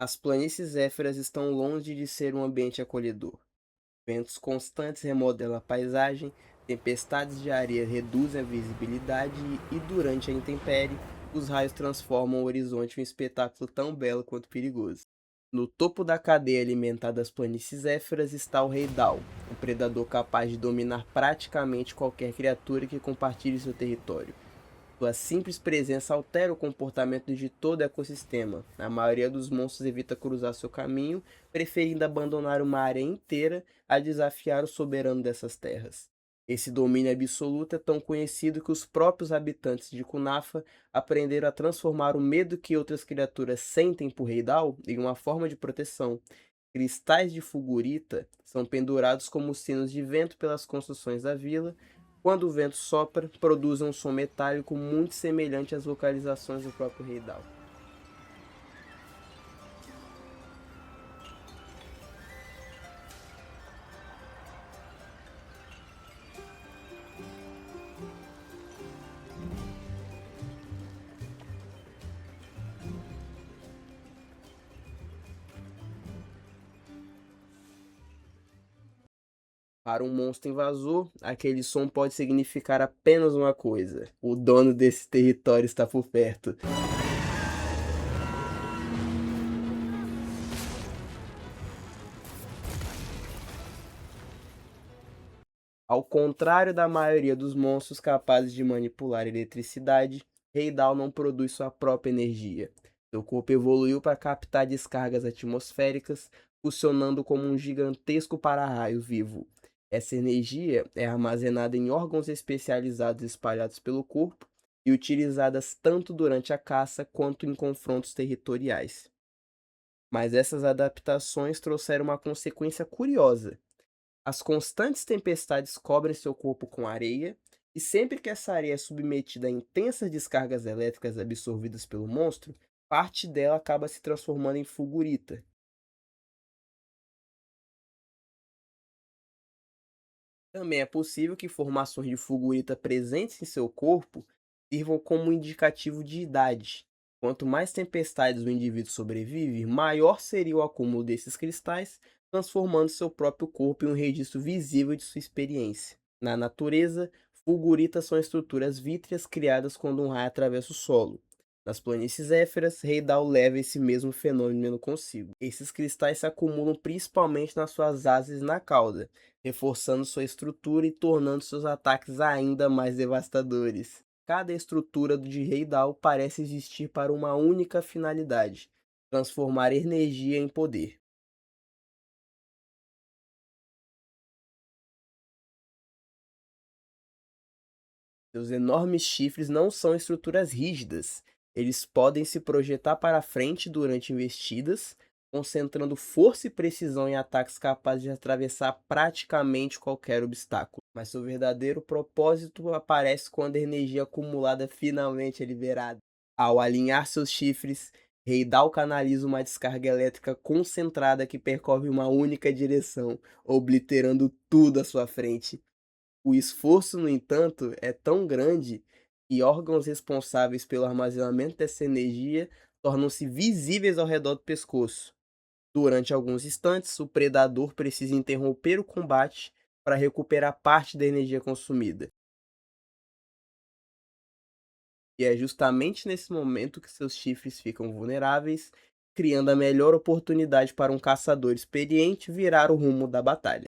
As planícies éferas estão longe de ser um ambiente acolhedor. Ventos constantes remodelam a paisagem, tempestades de areia reduzem a visibilidade e, durante a intempérie, os raios transformam o horizonte em um espetáculo tão belo quanto perigoso. No topo da cadeia alimentar das planícies éferas está o Rei Dao, um predador capaz de dominar praticamente qualquer criatura que compartilhe seu território. Sua simples presença altera o comportamento de todo o ecossistema. A maioria dos monstros evita cruzar seu caminho, preferindo abandonar uma área inteira a desafiar o soberano dessas terras. Esse domínio absoluto é tão conhecido que os próprios habitantes de Kunafa aprenderam a transformar o medo que outras criaturas sentem por Heidal em uma forma de proteção. Cristais de fulgurita são pendurados como sinos de vento pelas construções da vila. Quando o vento sopra, produzem um som metálico muito semelhante às vocalizações do próprio Rei Dao. Para um monstro invasor, aquele som pode significar apenas uma coisa: o dono desse território está por perto. Ao contrário da maioria dos monstros capazes de manipular eletricidade, Heidal não produz sua própria energia. Seu corpo evoluiu para captar descargas atmosféricas, funcionando como um gigantesco para-raio vivo. Essa energia é armazenada em órgãos especializados espalhados pelo corpo e utilizadas tanto durante a caça quanto em confrontos territoriais. Mas essas adaptações trouxeram uma consequência curiosa. As constantes tempestades cobrem seu corpo com areia, e sempre que essa areia é submetida a intensas descargas elétricas absorvidas pelo monstro, parte dela acaba se transformando em fulgurita. Também é possível que formações de fulgurita presentes em seu corpo sirvam como um indicativo de idade. Quanto mais tempestades o indivíduo sobrevive, maior seria o acúmulo desses cristais, transformando seu próprio corpo em um registro visível de sua experiência. Na natureza, fulguritas são estruturas vítreas criadas quando um raio atravessa o solo. Nas planícies éferas, Heidal leva esse mesmo fenômeno consigo. Esses cristais se acumulam principalmente nas suas asas e na cauda, reforçando sua estrutura e tornando seus ataques ainda mais devastadores. Cada estrutura de Heidal parece existir para uma única finalidade: transformar energia em poder. Seus enormes chifres não são estruturas rígidas. Eles podem se projetar para frente durante investidas, concentrando força e precisão em ataques capazes de atravessar praticamente qualquer obstáculo. Mas seu verdadeiro propósito aparece quando a energia acumulada finalmente é liberada. Ao alinhar seus chifres, Heidal canaliza uma descarga elétrica concentrada que percorre uma única direção, obliterando tudo à sua frente. O esforço, no entanto, é tão grande que órgãos responsáveis pelo armazenamento dessa energia tornam-se visíveis ao redor do pescoço. Durante alguns instantes, o predador precisa interromper o combate para recuperar parte da energia consumida. E é justamente nesse momento que seus chifres ficam vulneráveis, criando a melhor oportunidade para um caçador experiente virar o rumo da batalha.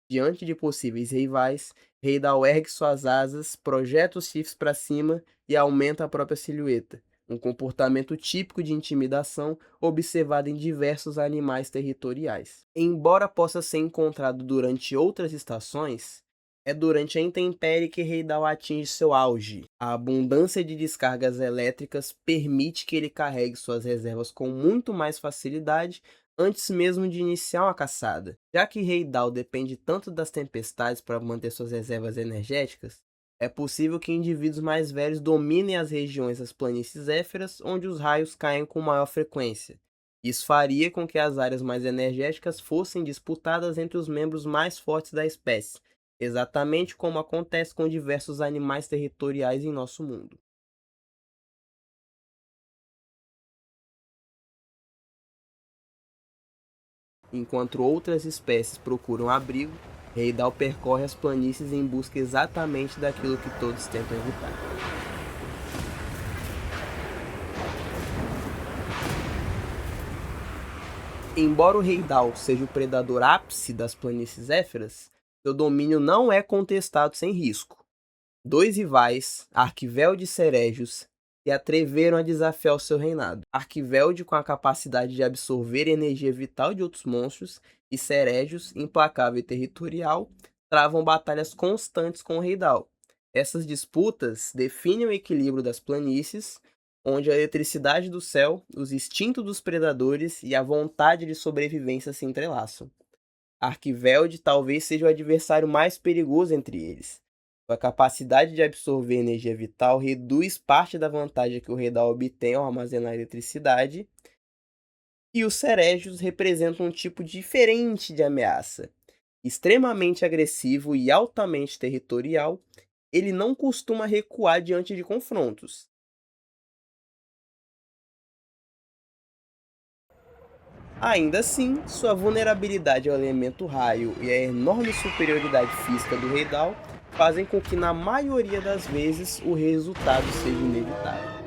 Diante de possíveis rivais, Heidal ergue suas asas, projeta os chifres para cima e aumenta a própria silhueta, um comportamento típico de intimidação observado em diversos animais territoriais. Embora possa ser encontrado durante outras estações, é durante a intempérie que Heidal atinge seu auge. A abundância de descargas elétricas permite que ele carregue suas reservas com muito mais facilidade antes mesmo de iniciar uma caçada. Já que Heidal depende tanto das tempestades para manter suas reservas energéticas, é possível que indivíduos mais velhos dominem as regiões das planícies éferas onde os raios caem com maior frequência. Isso faria com que as áreas mais energéticas fossem disputadas entre os membros mais fortes da espécie, exatamente como acontece com diversos animais territoriais em nosso mundo. Enquanto outras espécies procuram abrigo, Heidal percorre as planícies em busca exatamente daquilo que todos tentam evitar. Embora o Heidal seja o predador ápice das planícies éferas, seu domínio não é contestado sem risco. Dois rivais, Arquivelde e Cerégios, se atreveram a desafiar o seu reinado. Arquivelde com a capacidade de absorver energia vital de outros monstros, e Cerégios, implacável e territorial, travam batalhas constantes com o Heidal. Essas disputas definem o equilíbrio das planícies, onde a eletricidade do céu, os instintos dos predadores e a vontade de sobrevivência se entrelaçam. Arquivelde talvez seja o adversário mais perigoso entre eles. Sua capacidade de absorver energia vital reduz parte da vantagem que o Redal obtém ao armazenar eletricidade, e os Cerégios representam um tipo diferente de ameaça. Extremamente agressivo e altamente territorial, ele não costuma recuar diante de confrontos. Ainda assim, sua vulnerabilidade ao elemento raio e a enorme superioridade física do Heidal fazem com que, na maioria das vezes, o resultado seja inevitável.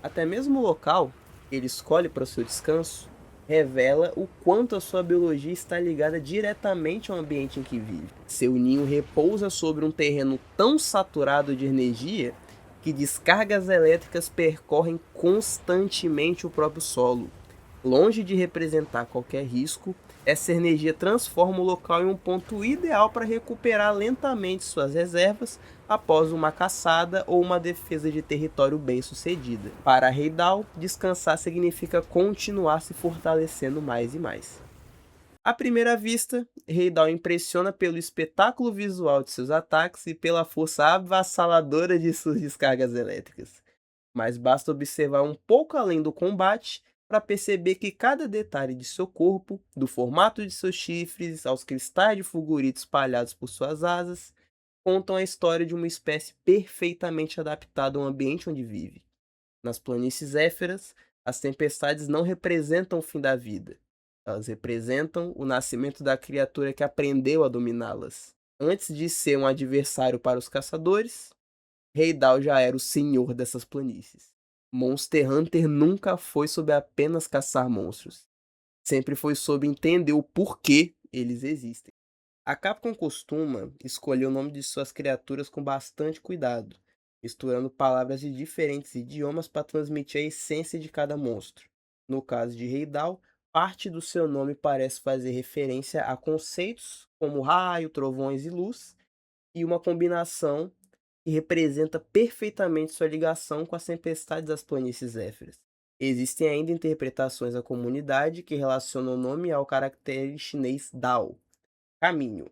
Até mesmo o local que ele escolhe para o seu descanso revela o quanto a sua biologia está ligada diretamente ao ambiente em que vive. Seu ninho repousa sobre um terreno tão saturado de energia que descargas elétricas percorrem constantemente o próprio solo. Longe de representar qualquer risco, essa energia transforma o local em um ponto ideal para recuperar lentamente suas reservas após uma caçada ou uma defesa de território bem-sucedida. Para Heidal, descansar significa continuar se fortalecendo mais e mais. À primeira vista, Heidal impressiona pelo espetáculo visual de seus ataques e pela força avassaladora de suas descargas elétricas. Mas basta observar um pouco além do combate para perceber que cada detalhe de seu corpo, do formato de seus chifres aos cristais de fulgurito espalhados por suas asas, contam a história de uma espécie perfeitamente adaptada ao ambiente onde vive. Nas planícies éferas, as tempestades não representam o fim da vida. Elas representam o nascimento da criatura que aprendeu a dominá-las. Antes de ser um adversário para os caçadores, Heidal já era o senhor dessas planícies. Monster Hunter nunca foi sobre apenas caçar monstros. Sempre foi sobre entender o porquê eles existem. A Capcom costuma escolher o nome de suas criaturas com bastante cuidado, misturando palavras de diferentes idiomas para transmitir a essência de cada monstro. No caso de Heidal, parte do seu nome parece fazer referência a conceitos como raio, trovões e luz, e uma combinação que representa perfeitamente sua ligação com as tempestades das planícies éferas. Existem ainda interpretações da comunidade que relacionam o nome ao caractere chinês Dao, caminho,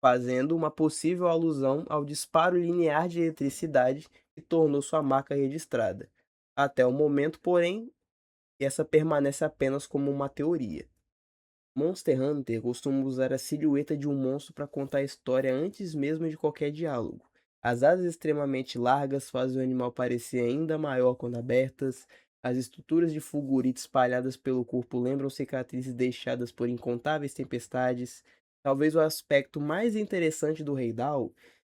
fazendo uma possível alusão ao disparo linear de eletricidade que tornou sua marca registrada. Até o momento, porém, essa permanece apenas como uma teoria. Monster Hunter costuma usar a silhueta de um monstro para contar a história antes mesmo de qualquer diálogo. As asas extremamente largas fazem o animal parecer ainda maior quando abertas. As estruturas de fulgurito espalhadas pelo corpo lembram cicatrizes deixadas por incontáveis tempestades. Talvez o aspecto mais interessante do Heidal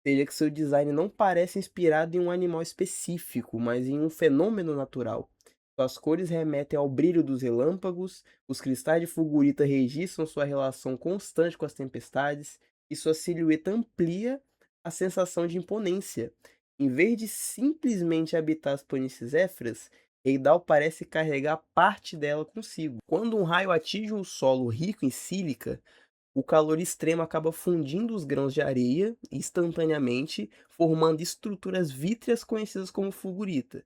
seja que seu design não parece inspirado em um animal específico, mas em um fenômeno natural. Suas cores remetem ao brilho dos relâmpagos, os cristais de fulgurita registram sua relação constante com as tempestades, e sua silhueta amplia a sensação de imponência. Em vez de simplesmente habitar as planícies éferas, Heidal parece carregar parte dela consigo. Quando um raio atinge um solo rico em sílica, o calor extremo acaba fundindo os grãos de areia instantaneamente, formando estruturas vítreas conhecidas como fulgurita.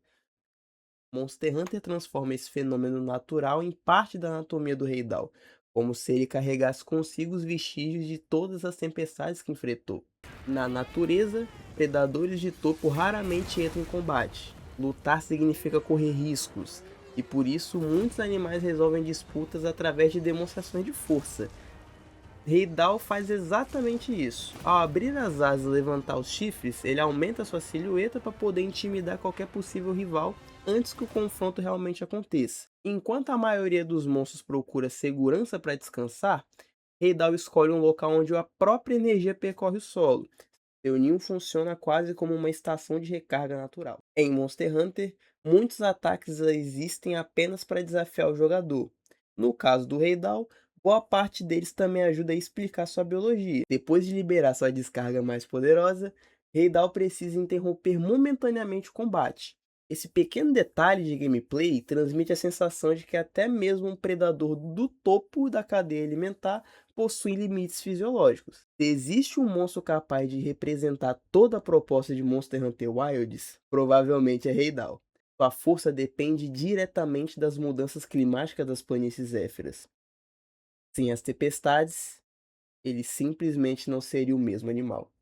Monster Hunter transforma esse fenômeno natural em parte da anatomia do Rei Dao, como se ele carregasse consigo os vestígios de todas as tempestades que enfrentou. Na natureza, predadores de topo raramente entram em combate. Lutar significa correr riscos, e por isso muitos animais resolvem disputas através de demonstrações de força. Heidao faz exatamente isso. Ao abrir as asas e levantar os chifres, ele aumenta sua silhueta para poder intimidar qualquer possível rival antes que o confronto realmente aconteça. Enquanto a maioria dos monstros procura segurança para descansar, Heidao escolhe um local onde a própria energia percorre o solo. Seu ninho funciona quase como uma estação de recarga natural. Em Monster Hunter, muitos ataques existem apenas para desafiar o jogador. No caso do Heidao, boa parte deles também ajuda a explicar sua biologia. Depois de liberar sua descarga mais poderosa, Heidao precisa interromper momentaneamente o combate. Esse pequeno detalhe de gameplay transmite a sensação de que até mesmo um predador do topo da cadeia alimentar possui limites fisiológicos. Se existe um monstro capaz de representar toda a proposta de Monster Hunter Wilds, provavelmente é Heidao. Sua força depende diretamente das mudanças climáticas das planícies éferas. Sem as tempestades, ele simplesmente não seria o mesmo animal.